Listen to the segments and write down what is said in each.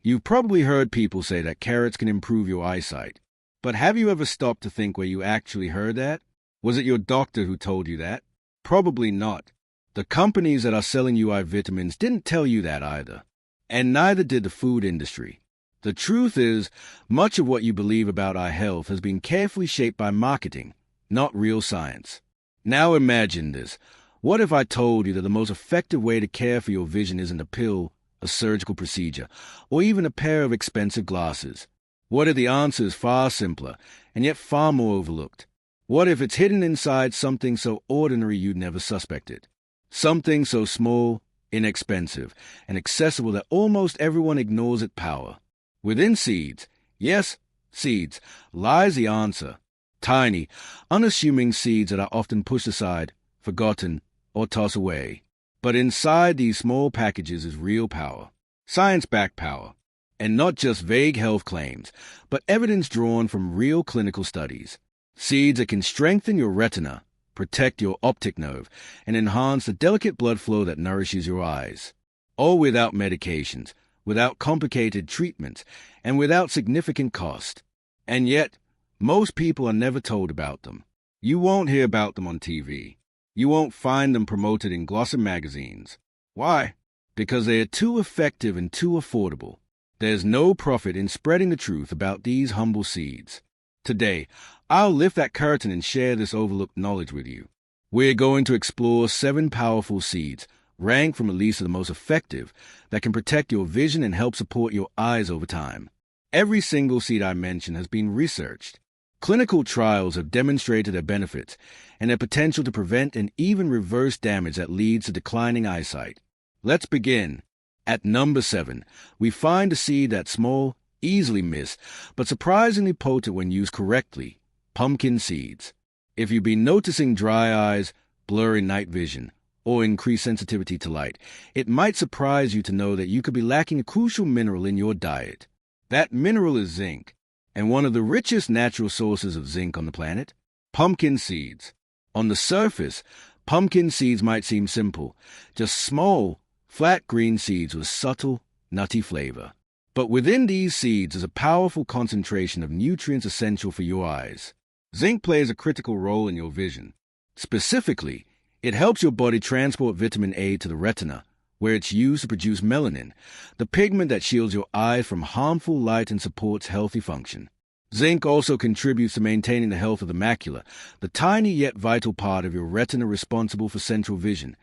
You've probably heard people say that carrots can improve your eyesight. But have you ever stopped to think where you actually heard that? Was it your doctor who told you that? Probably not. The companies that are selling you eye vitamins didn't tell you that either. And neither did the food industry. The truth is, much of what you believe about eye health has been carefully shaped by marketing, not real science. Now imagine this. What if I told you that the most effective way to care for your vision isn't a pill, a surgical procedure, or even a pair of expensive glasses? What if the answer is far simpler, and yet far more overlooked? What if it's hidden inside something so ordinary you'd never suspected? Something so small, inexpensive, and accessible that almost everyone ignores its power. Within seeds, yes, seeds, lies the answer. Tiny, unassuming seeds that are often pushed aside, forgotten, or tossed away. But inside these small packages is real power, science-backed power, and not just vague health claims, but evidence drawn from real clinical studies. Seeds that can strengthen your retina, protect your optic nerve, and enhance the delicate blood flow that nourishes your eyes. All without medications, without complicated treatments, and without significant cost. And yet, most people are never told about them. You won't hear about them on TV. You won't find them promoted in glossy magazines. Why? Because they are too effective and too affordable. There's no profit in spreading the truth about these humble seeds. Today, I'll lift that curtain and share this overlooked knowledge with you. We're going to explore 7 powerful seeds, ranked from the least to the most effective, that can protect your vision and help support your eyes over time. Every single seed I mention has been researched. Clinical trials have demonstrated their benefits and their potential to prevent and even reverse damage that leads to declining eyesight. Let's begin. At number 7, we find a seed that's small, easily missed, but surprisingly potent when used correctly: pumpkin seeds. If you've been noticing dry eyes, blurry night vision, or increased sensitivity to light, it might surprise you to know that you could be lacking a crucial mineral in your diet. That mineral is zinc, and one of the richest natural sources of zinc on the planet: pumpkin seeds. On the surface, pumpkin seeds might seem simple, just small, flat green seeds with subtle, nutty flavor. But within these seeds is a powerful concentration of nutrients essential for your eyes. Zinc plays a critical role in your vision. Specifically, it helps your body transport vitamin A to the retina, where it's used to produce melanin, the pigment that shields your eyes from harmful light and supports healthy function. Zinc also contributes to maintaining the health of the macula, the tiny yet vital part of your retina responsible for central vision,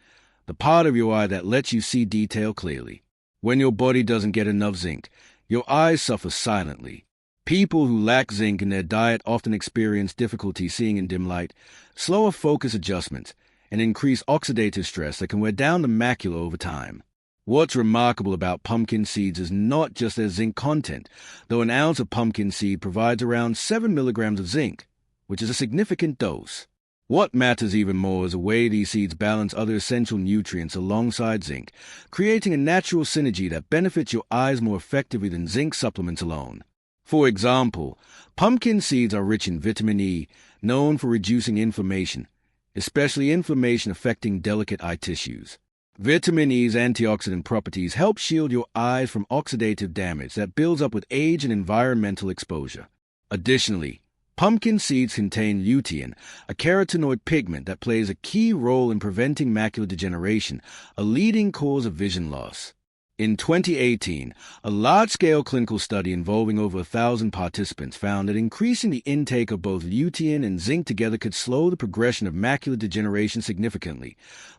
the part of your eye that lets you see detail clearly. When your body doesn't get enough zinc, your eyes suffer silently. People who lack zinc in their diet often experience difficulty seeing in dim light, slower focus adjustments, and increased oxidative stress that can wear down the macula over time. What's remarkable about pumpkin seeds is not just their zinc content, though an ounce of pumpkin seed provides around 7 milligrams of zinc, which is a significant dose. What matters even more is the way these seeds balance other essential nutrients alongside zinc, creating a natural synergy that benefits your eyes more effectively than zinc supplements alone. For example, pumpkin seeds are rich in vitamin E, known for reducing inflammation, especially inflammation affecting delicate eye tissues. Vitamin E's antioxidant properties help shield your eyes from oxidative damage that builds up with age and environmental exposure. Additionally, pumpkin seeds contain lutein, a carotenoid pigment that plays a key role in preventing macular degeneration, a leading cause of vision loss. In 2018, a large-scale clinical study involving over 1,000 participants found that increasing the intake of both lutein and zinc together could slow the progression of macular degeneration significantly,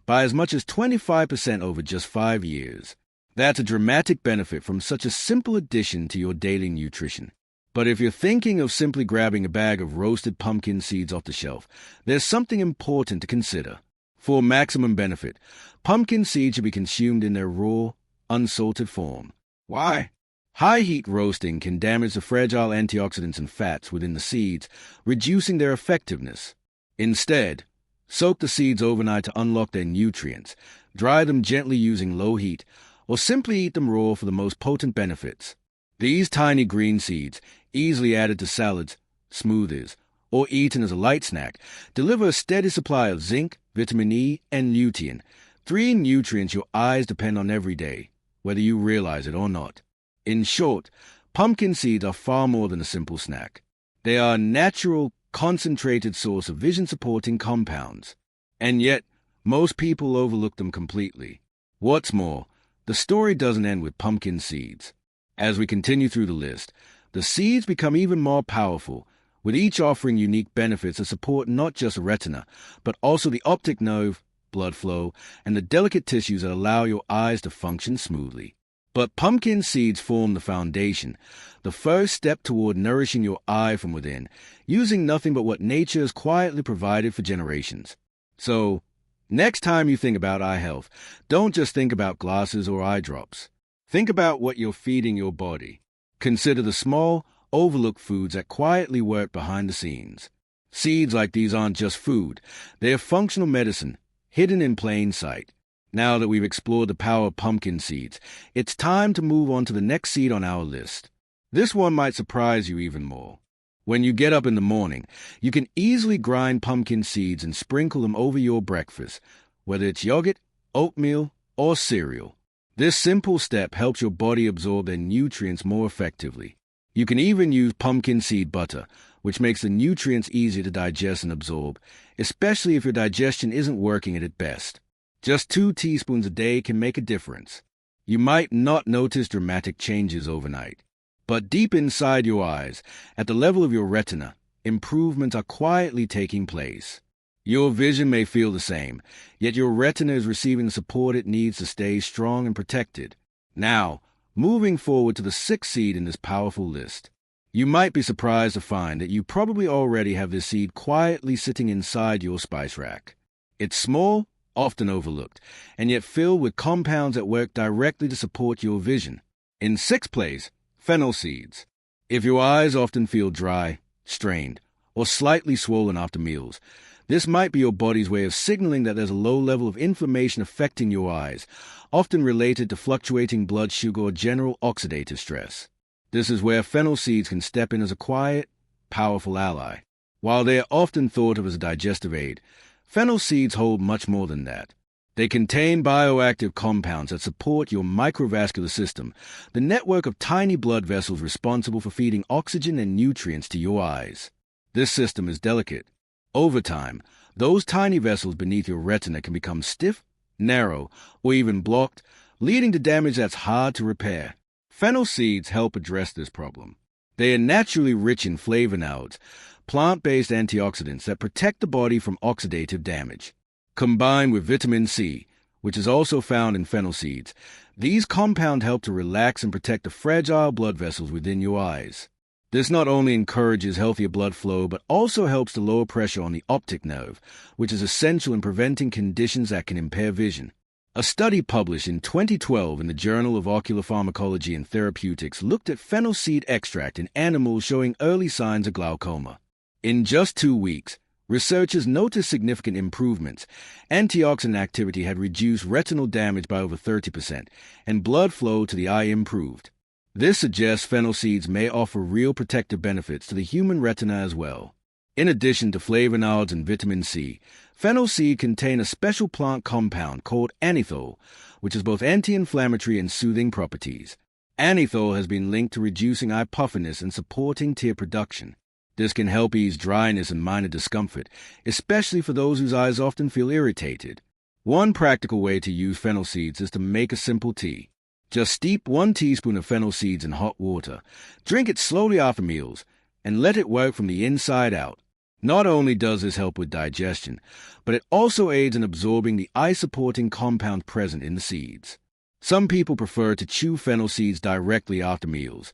by as much as 25% over just 5 years. That's a dramatic benefit from such a simple addition to your daily nutrition. But if you're thinking of simply grabbing a bag of roasted pumpkin seeds off the shelf, there's something important to consider. For maximum benefit, pumpkin seeds should be consumed in their raw, unsalted form. Why? High heat roasting can damage the fragile antioxidants and fats within the seeds, reducing their effectiveness. Instead, soak the seeds overnight to unlock their nutrients, dry them gently using low heat, or simply eat them raw for the most potent benefits. These tiny green seeds, easily added to salads, smoothies, or eaten as a light snack, deliver a steady supply of zinc, vitamin E, and lutein, 3 nutrients your eyes depend on every day, whether you realize it or not. In short, pumpkin seeds are far more than a simple snack. They are a natural, concentrated source of vision-supporting compounds. And yet, most people overlook them completely. What's more, the story doesn't end with pumpkin seeds. As we continue through the list, the seeds become even more powerful, with each offering unique benefits that support not just retina, but also the optic nerve, blood flow, and the delicate tissues that allow your eyes to function smoothly. But pumpkin seeds form the foundation, the first step toward nourishing your eye from within, using nothing but what nature has quietly provided for generations. So, next time you think about eye health, don't just think about glasses or eye drops. Think about what you're feeding your body. Consider the small, overlooked foods that quietly work behind the scenes. Seeds like these aren't just food. They are functional medicine, hidden in plain sight. Now that we've explored the power of pumpkin seeds, it's time to move on to the next seed on our list. This one might surprise you even more. When you get up in the morning, you can easily grind pumpkin seeds and sprinkle them over your breakfast, whether it's yogurt, oatmeal, or cereal. This simple step helps your body absorb their nutrients more effectively. You can even use pumpkin seed butter, which makes the nutrients easier to digest and absorb, especially if your digestion isn't working at its best. Just 2 teaspoons a day can make a difference. You might not notice dramatic changes overnight, but deep inside your eyes, at the level of your retina, improvements are quietly taking place. Your vision may feel the same, yet your retina is receiving the support it needs to stay strong and protected. Now, moving forward to the 6th seed in this powerful list. You might be surprised to find that you probably already have this seed quietly sitting inside your spice rack. It's small, often overlooked, and yet filled with compounds that work directly to support your vision. In 6th place, fennel seeds. If your eyes often feel dry, strained, or slightly swollen after meals, this might be your body's way of signaling that there's a low level of inflammation affecting your eyes, often related to fluctuating blood sugar or general oxidative stress. This is where fennel seeds can step in as a quiet, powerful ally. While they are often thought of as a digestive aid, fennel seeds hold much more than that. They contain bioactive compounds that support your microvascular system, the network of tiny blood vessels responsible for feeding oxygen and nutrients to your eyes. This system is delicate. Over time, those tiny vessels beneath your retina can become stiff, narrow, or even blocked, leading to damage that's hard to repair. Fennel seeds help address this problem. They are naturally rich in flavonoids, plant-based antioxidants that protect the body from oxidative damage. Combined with vitamin C, which is also found in fennel seeds, these compounds help to relax and protect the fragile blood vessels within your eyes. This not only encourages healthier blood flow, but also helps to lower pressure on the optic nerve, which is essential in preventing conditions that can impair vision. A study published in 2012 in the Journal of Ocular Pharmacology and Therapeutics looked at fennel seed extract in animals showing early signs of glaucoma. In just 2 weeks, researchers noticed significant improvements. Antioxidant activity had reduced retinal damage by over 30%, and blood flow to the eye improved. This suggests fennel seeds may offer real protective benefits to the human retina as well. In addition to flavonoids and vitamin C, fennel seed contain a special plant compound called anethole, which has both anti-inflammatory and soothing properties. Anethole has been linked to reducing eye puffiness and supporting tear production. This can help ease dryness and minor discomfort, especially for those whose eyes often feel irritated. One practical way to use fennel seeds is to make a simple tea. Just steep 1 teaspoon of fennel seeds in hot water, drink it slowly after meals, and let it work from the inside out. Not only does this help with digestion, but it also aids in absorbing the eye-supporting compound present in the seeds. Some people prefer to chew fennel seeds directly after meals.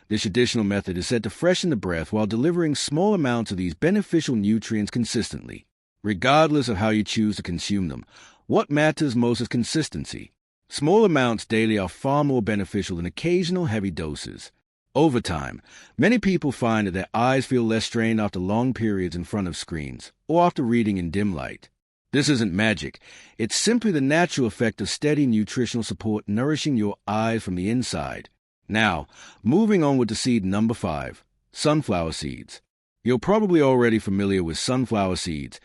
This traditional method is said to freshen the breath while delivering small amounts of these beneficial nutrients consistently. Regardless of how you choose to consume them, what matters most is consistency. Small amounts daily are far more beneficial than occasional heavy doses. Over time, many people find that their eyes feel less strained after long periods in front of screens or after reading in dim light. This isn't magic. It's simply the natural effect of steady nutritional support nourishing your eyes from the inside. Now, moving on with the seed number 5, sunflower seeds. You're probably already familiar with sunflower seeds.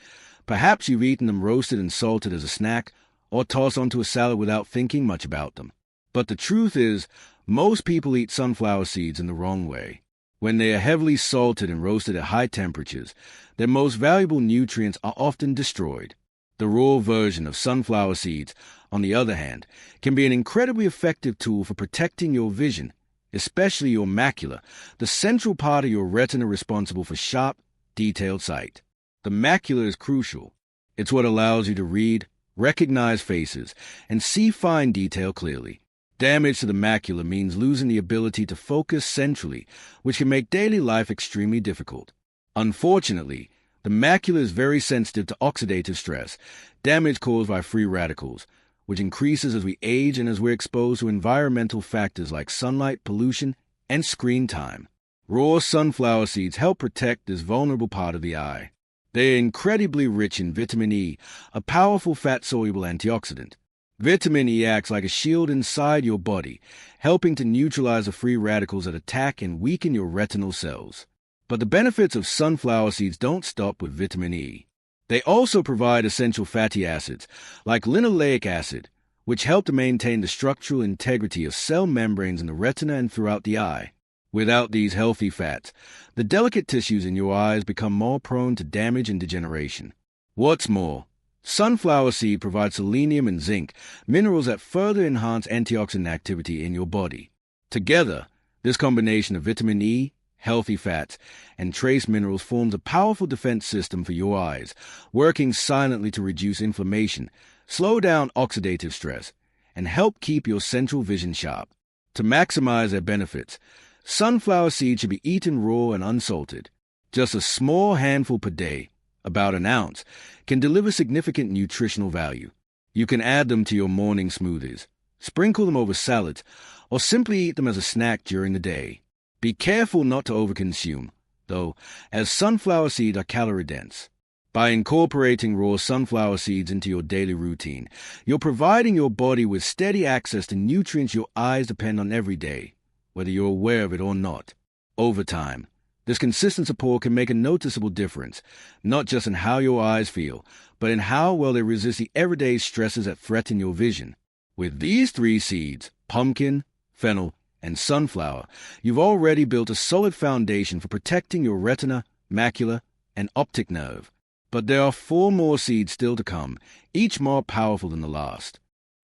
Perhaps you've eaten them roasted and salted as a snack, or tossed onto a salad without thinking much about them. But the truth is, most people eat sunflower seeds in the wrong way. When they are heavily salted and roasted at high temperatures, their most valuable nutrients are often destroyed. The raw version of sunflower seeds, on the other hand, can be an incredibly effective tool for protecting your vision, especially your macula, the central part of your retina responsible for sharp, detailed sight. The macula is crucial. It's what allows you to read, recognize faces, and see fine detail clearly. Damage to the macula means losing the ability to focus centrally, which can make daily life extremely difficult. Unfortunately, the macula is very sensitive to oxidative stress, damage caused by free radicals, which increases as we age and as we're exposed to environmental factors like sunlight, pollution, and screen time. Raw sunflower seeds help protect this vulnerable part of the eye. They are incredibly rich in vitamin E, a powerful fat-soluble antioxidant. Vitamin E acts like a shield inside your body, helping to neutralize the free radicals that attack and weaken your retinal cells. But the benefits of sunflower seeds don't stop with vitamin E. They also provide essential fatty acids, like linoleic acid, which help to maintain the structural integrity of cell membranes in the retina and throughout the eye. Without these healthy fats, the delicate tissues in your eyes become more prone to damage and degeneration. What's more, sunflower seed provides selenium and zinc, minerals that further enhance antioxidant activity in your body. Together, this combination of vitamin E, healthy fats, and trace minerals forms a powerful defense system for your eyes, working silently to reduce inflammation, slow down oxidative stress, and help keep your central vision sharp. To maximize their benefits, sunflower seeds should be eaten raw and unsalted. Just a small handful per day, about an ounce, can deliver significant nutritional value. You can add them to your morning smoothies, sprinkle them over salads, or simply eat them as a snack during the day. Be careful not to overconsume, though, as sunflower seeds are calorie-dense. By incorporating raw sunflower seeds into your daily routine, you're providing your body with steady access to nutrients your eyes depend on every day, whether you're aware of it or not. Over time, this consistent support can make a noticeable difference, not just in how your eyes feel, but in how well they resist the everyday stresses that threaten your vision. With these 3 seeds, pumpkin, fennel, and sunflower, you've already built a solid foundation for protecting your retina, macula, and optic nerve. But there are 4 more seeds still to come, each more powerful than the last.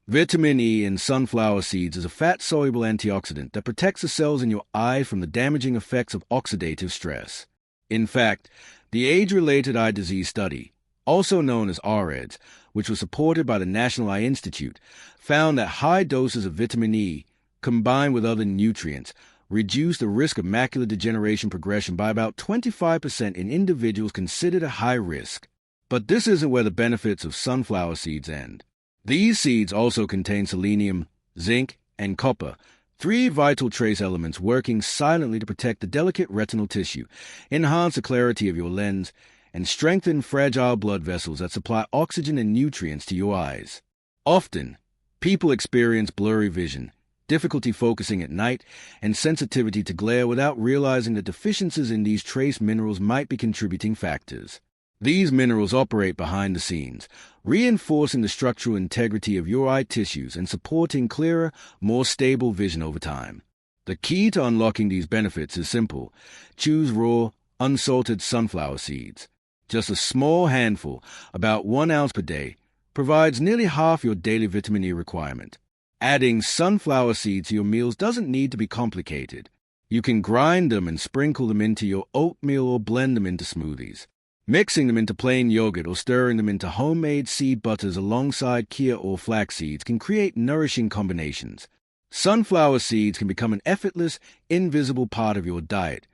Vitamin E in sunflower seeds is a fat-soluble antioxidant that protects the cells in your eye from the damaging effects of oxidative stress. In fact, the Age-Related Eye Disease Study, also known as REDS, which was supported by the National Eye Institute, found that high doses of vitamin E, combined with other nutrients, reduce the risk of macular degeneration progression by about 25% in individuals considered at high risk. But this isn't where the benefits of sunflower seeds end. These seeds also contain selenium, zinc, and copper, 3 vital trace elements working silently to protect the delicate retinal tissue, enhance the clarity of your lens, and strengthen fragile blood vessels that supply oxygen and nutrients to your eyes. Often, people experience blurry vision, difficulty focusing at night, and sensitivity to glare without realizing that deficiencies in these trace minerals might be contributing factors. These minerals operate behind the scenes, reinforcing the structural integrity of your eye tissues and supporting clearer, more stable vision over time. The key to unlocking these benefits is simple. Choose raw, unsalted sunflower seeds. Just a small handful, about 1 ounce per day, provides nearly half your daily vitamin E requirement. Adding sunflower seeds to your meals doesn't need to be complicated. You can grind them and sprinkle them into your oatmeal or blend them into smoothies. Mixing them into plain yogurt or stirring them into homemade seed butters alongside chia or flax seeds can create nourishing combinations. Sunflower seeds can become an effortless, invisible part of your diet,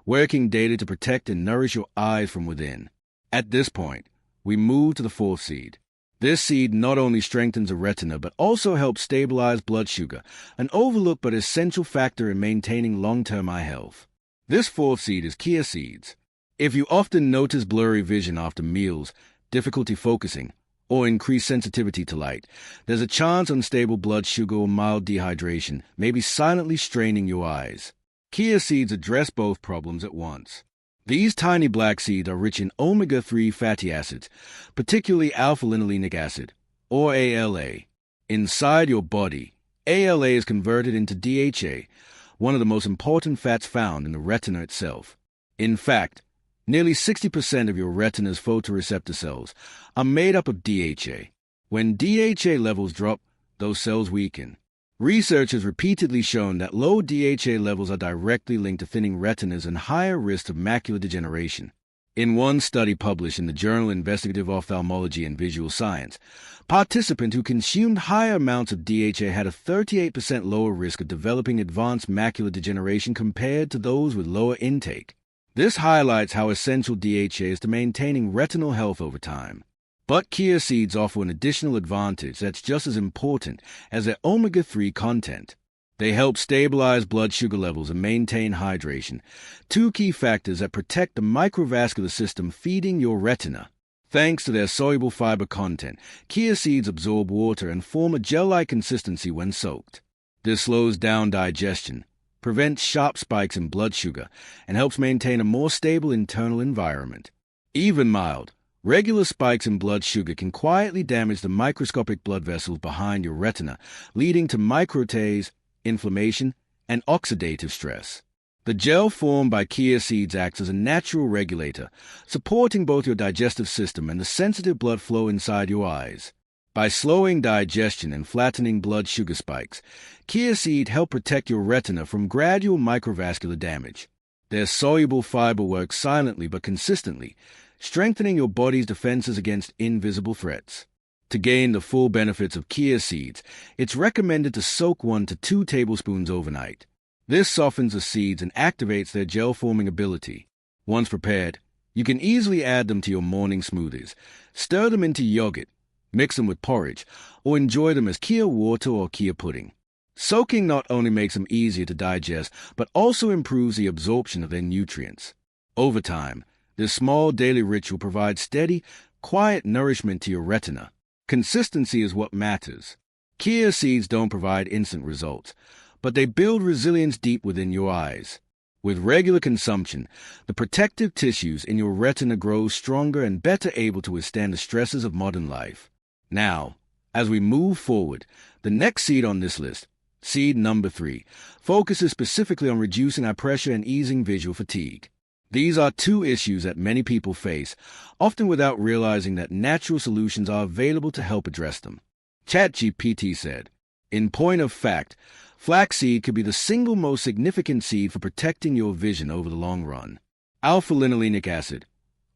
working daily to protect and nourish your eyes from within. At this point, we move to the 4th seed. This seed not only strengthens the retina but also helps stabilize blood sugar, an overlooked but essential factor in maintaining long-term eye health. This 4th seed is chia seeds. If you often notice blurry vision after meals, difficulty focusing, or increased sensitivity to light, there's a chance unstable blood sugar or mild dehydration may be silently straining your eyes. Chia seeds address both problems at once. These tiny black seeds are rich in omega-3 fatty acids, particularly alpha-linolenic acid, or ALA. Inside your body, ALA is converted into DHA, one of the most important fats found in the retina itself. In fact, nearly 60% of your retina's photoreceptor cells are made up of DHA. When DHA levels drop, those cells weaken. Research has repeatedly shown that low DHA levels are directly linked to thinning retinas and higher risk of macular degeneration. In one study published in the journal Investigative Ophthalmology and Visual Science, participants who consumed higher amounts of DHA had a 38% lower risk of developing advanced macular degeneration compared to those with lower intake. This highlights how essential DHA is to maintaining retinal health over time. But chia seeds offer an additional advantage that's just as important as their omega-3 content. They help stabilize blood sugar levels and maintain hydration, two key factors that protect the microvascular system feeding your retina. Thanks to their soluble fiber content, chia seeds absorb water and form a gel-like consistency when soaked. This slows down digestion, prevents sharp spikes in blood sugar, and helps maintain a more stable internal environment. Even mild, regular spikes in blood sugar can quietly damage the microscopic blood vessels behind your retina, leading to microtears, inflammation, and oxidative stress. The gel formed by chia seeds acts as a natural regulator, supporting both your digestive system and the sensitive blood flow inside your eyes. By slowing digestion and flattening blood sugar spikes, chia seed help protect your retina from gradual microvascular damage. Their soluble fiber works silently but consistently, strengthening your body's defenses against invisible threats. To gain the full benefits of chia seeds, it's recommended to soak 1 to 2 tablespoons overnight. This softens the seeds and activates their gel-forming ability. Once prepared, you can easily add them to your morning smoothies, stir them into yogurt, mix them with porridge, or enjoy them as chia water or chia pudding. Soaking not only makes them easier to digest, but also improves the absorption of their nutrients. Over time, this small daily ritual provides steady, quiet nourishment to your retina. Consistency is what matters. Chia seeds don't provide instant results, but they build resilience deep within your eyes. With regular consumption, the protective tissues in your retina grow stronger and better able to withstand the stresses of modern life. Now, as we move forward, the next seed on this list, seed number 3, focuses specifically on reducing eye pressure and easing visual fatigue. These are two issues that many people face, often without realizing that natural solutions are available to help address them. ChatGPT said, in point of fact, flaxseed could be the single most significant seed for protecting your vision over the long run. Alpha-linolenic acid,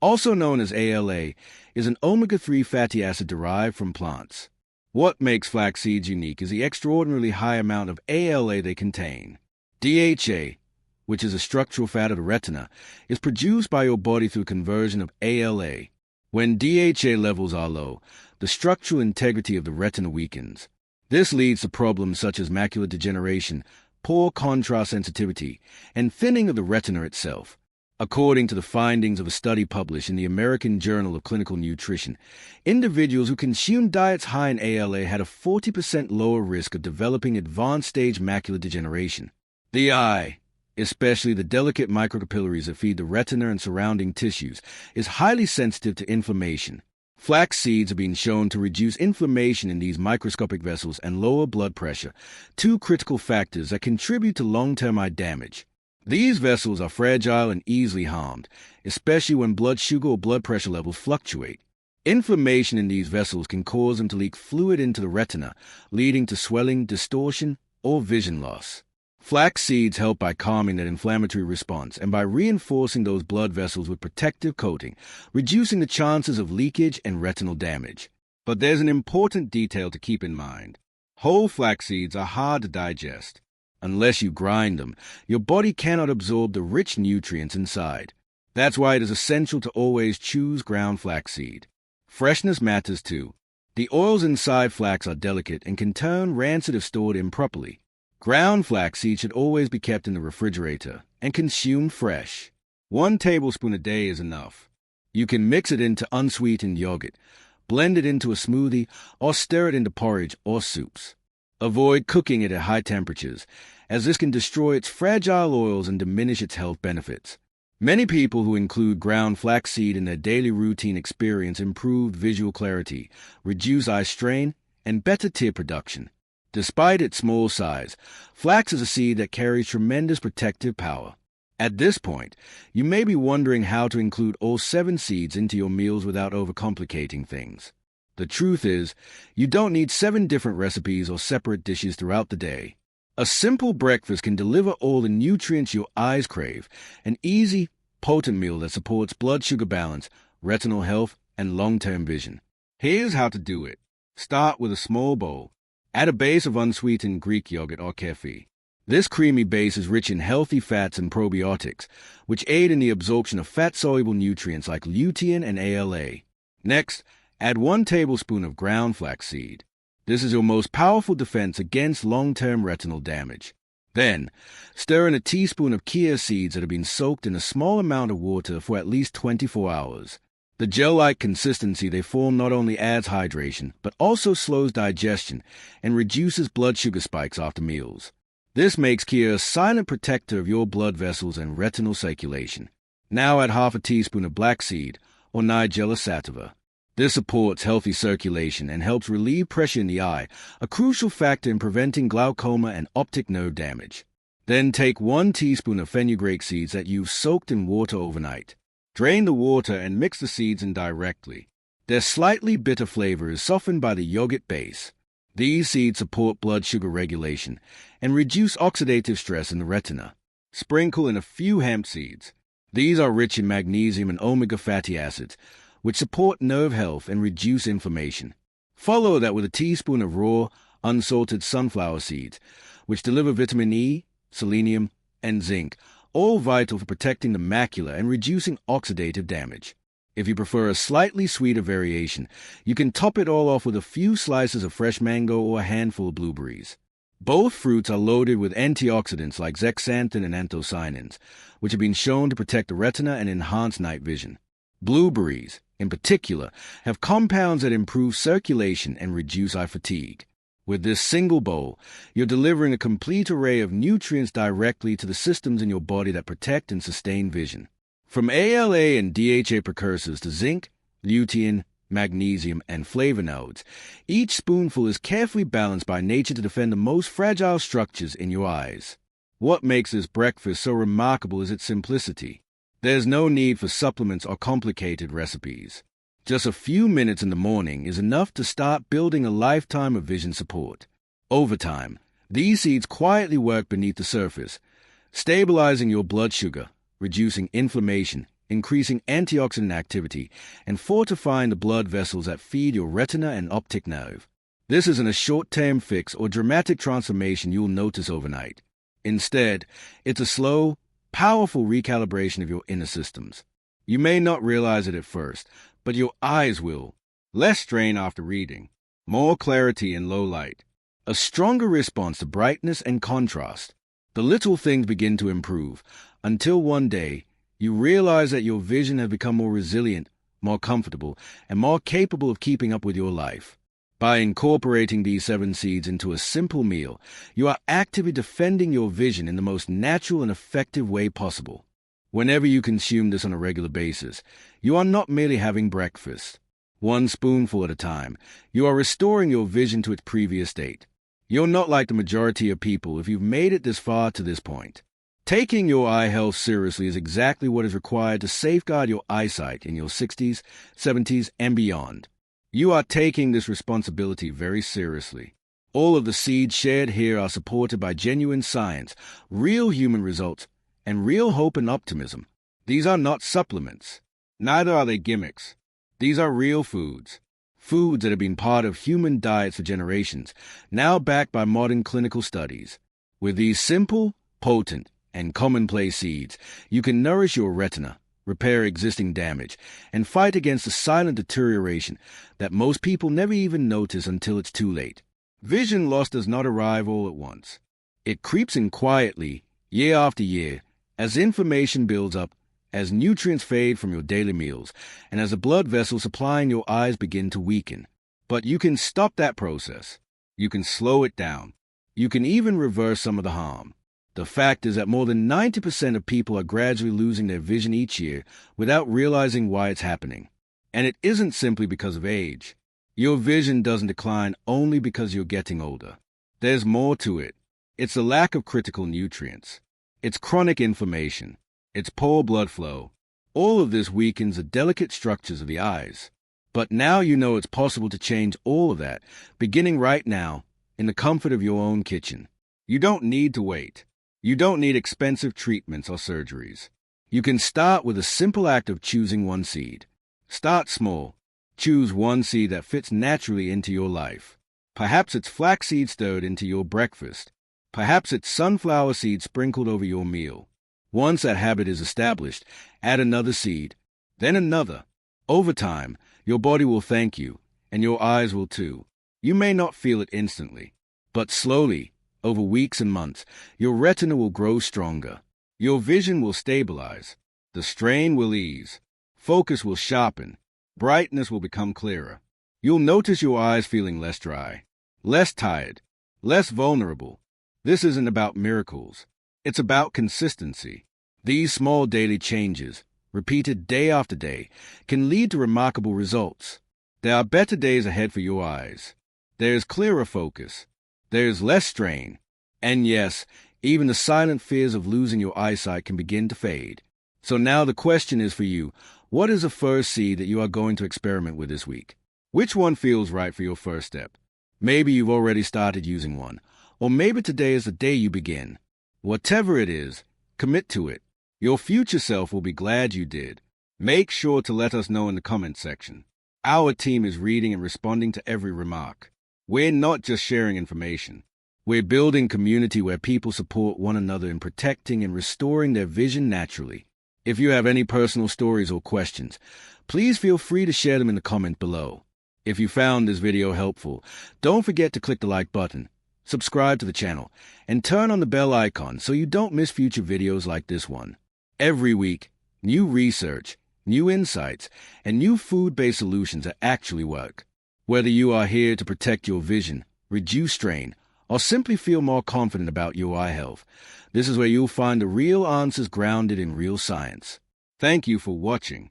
also known as ALA, is an omega-3 fatty acid derived from plants. What makes flax seeds unique is the extraordinarily high amount of ALA they contain. DHA, which is a structural fat of the retina, is produced by your body through conversion of ALA. When DHA levels are low, the structural integrity of the retina weakens. This leads to problems such as macular degeneration, poor contrast sensitivity, and thinning of the retina itself. According to the findings of a study published in the American Journal of Clinical Nutrition, individuals who consumed diets high in ALA had a 40% lower risk of developing advanced-stage macular degeneration. The eye, especially the delicate microcapillaries that feed the retina and surrounding tissues, is highly sensitive to inflammation. Flax seeds have been shown to reduce inflammation in these microscopic vessels and lower blood pressure, two critical factors that contribute to long-term eye damage. These vessels are fragile and easily harmed, especially when blood sugar or blood pressure levels fluctuate. Inflammation in these vessels can cause them to leak fluid into the retina, leading to swelling, distortion, or vision loss. Flax seeds help by calming that inflammatory response and by reinforcing those blood vessels with protective coating, reducing the chances of leakage and retinal damage. But there's an important detail to keep in mind. Whole flax seeds are hard to digest. Unless you grind them, your body cannot absorb the rich nutrients inside. That's why it is essential to always choose ground flaxseed. Freshness matters too. The oils inside flax are delicate and can turn rancid if stored improperly. Ground flaxseed should always be kept in the refrigerator and consumed fresh. 1 tablespoon a day is enough. You can mix it into unsweetened yogurt, blend it into a smoothie, or stir it into porridge or soups. Avoid cooking it at high temperatures, as this can destroy its fragile oils and diminish its health benefits. Many people who include ground flaxseed in their daily routine experience improved visual clarity, reduced eye strain, and better tear production. Despite its small size, flax is a seed that carries tremendous protective power. At this point, you may be wondering how to include all 7 seeds into your meals without overcomplicating things. The truth is, you don't need 7 different recipes or separate dishes throughout the day. A simple breakfast can deliver all the nutrients your eyes crave, an easy, potent meal that supports blood sugar balance, retinal health, and long-term vision. Here's how to do it. Start with a small bowl. Add a base of unsweetened Greek yogurt or kefir. This creamy base is rich in healthy fats and probiotics, which aid in the absorption of fat-soluble nutrients like lutein and ALA. Next, add 1 tablespoon of ground flaxseed. This is your most powerful defense against long-term retinal damage. Then, stir in a teaspoon of chia seeds that have been soaked in a small amount of water for at least 24 hours. The gel-like consistency they form not only adds hydration, but also slows digestion and reduces blood sugar spikes after meals. This makes chia a silent protector of your blood vessels and retinal circulation. Now add half a teaspoon of black seed, or Nigella sativa. This supports healthy circulation and helps relieve pressure in the eye, a crucial factor in preventing glaucoma and optic nerve damage. Then take 1 teaspoon of fenugreek seeds that you've soaked in water overnight. Drain the water and mix the seeds in directly. Their slightly bitter flavor is softened by the yogurt base. These seeds support blood sugar regulation and reduce oxidative stress in the retina. Sprinkle in a few hemp seeds. These are rich in magnesium and omega fatty acids, which support nerve health and reduce inflammation. Follow that with a teaspoon of raw, unsalted sunflower seeds, which deliver vitamin E, selenium, and zinc, all vital for protecting the macula and reducing oxidative damage. If you prefer a slightly sweeter variation, you can top it all off with a few slices of fresh mango or a handful of blueberries. Both fruits are loaded with antioxidants like zeaxanthin and anthocyanins, which have been shown to protect the retina and enhance night vision. Blueberries, in particular, have compounds that improve circulation and reduce eye fatigue. With this single bowl, you're delivering a complete array of nutrients directly to the systems in your body that protect and sustain vision. From ALA and DHA precursors to zinc, lutein, magnesium, and flavonoids, each spoonful is carefully balanced by nature to defend the most fragile structures in your eyes. What makes this breakfast so remarkable is its simplicity. There's no need for supplements or complicated recipes. Just a few minutes in the morning is enough to start building a lifetime of vision support. Over time, these seeds quietly work beneath the surface, stabilizing your blood sugar, reducing inflammation, increasing antioxidant activity, and fortifying the blood vessels that feed your retina and optic nerve. This isn't a short-term fix or dramatic transformation you'll notice overnight. Instead, it's a slow, powerful recalibration of your inner systems. You may not realize it at first, but your eyes will. Less strain after reading, more clarity in low light, a stronger response to brightness and contrast. The little things begin to improve, until one day, you realize that your vision has become more resilient, more comfortable, and more capable of keeping up with your life. By incorporating these 7 seeds into a simple meal, you are actively defending your vision in the most natural and effective way possible. Whenever you consume this on a regular basis, you are not merely having breakfast. 1 spoonful at a time, you are restoring your vision to its previous state. You're not like the majority of people if you've made it this far to this point. Taking your eye health seriously is exactly what is required to safeguard your eyesight in your 60s, 70s, and beyond. You are taking this responsibility very seriously. All of the seeds shared here are supported by genuine science, real human results, and real hope and optimism. These are not supplements. Neither are they gimmicks. These are real foods. Foods that have been part of human diets for generations, now backed by modern clinical studies. With these simple, potent, and commonplace seeds, you can nourish your retina, repair existing damage, and fight against the silent deterioration that most people never even notice until it's too late. Vision loss does not arrive all at once. It creeps in quietly, year after year, as inflammation builds up, as nutrients fade from your daily meals, and as the blood vessels supplying your eyes begin to weaken. But you can stop that process. You can slow it down. You can even reverse some of the harm. The fact is that more than 90% of people are gradually losing their vision each year without realizing why it's happening. And it isn't simply because of age. Your vision doesn't decline only because you're getting older. There's more to it. It's the lack of critical nutrients. It's chronic inflammation. It's poor blood flow. All of this weakens the delicate structures of the eyes. But now you know it's possible to change all of that, beginning right now, in the comfort of your own kitchen. You don't need to wait. You don't need expensive treatments or surgeries. You can start with a simple act of choosing one seed. Start small. Choose one seed that fits naturally into your life. Perhaps it's flaxseed stirred into your breakfast. Perhaps it's sunflower seed sprinkled over your meal. Once that habit is established, add another seed, then another. Over time, your body will thank you, and your eyes will too. You may not feel it instantly, but slowly, over weeks and months, your retina will grow stronger. Your vision will stabilize. The strain will ease. Focus will sharpen. Brightness will become clearer. You'll notice your eyes feeling less dry, less tired, less vulnerable. This isn't about miracles. It's about consistency. These small daily changes, repeated day after day, can lead to remarkable results. There are better days ahead for your eyes. There's clearer focus. There's less strain. And yes, even the silent fears of losing your eyesight can begin to fade. So now the question is for you, what is the first seed that you are going to experiment with this week? Which one feels right for your first step? Maybe you've already started using one, or maybe today is the day you begin. Whatever it is, commit to it. Your future self will be glad you did. Make sure to let us know in the comment section. Our team is reading and responding to every remark. We're not just sharing information. We're building community where people support one another in protecting and restoring their vision naturally. If you have any personal stories or questions, please feel free to share them in the comment below. If you found this video helpful, don't forget to click the like button, subscribe to the channel, and turn on the bell icon so you don't miss future videos like this one. Every week, new research, new insights, and new food-based solutions that actually work. Whether you are here to protect your vision, reduce strain, or simply feel more confident about your eye health, this is where you'll find the real answers grounded in real science. Thank you for watching.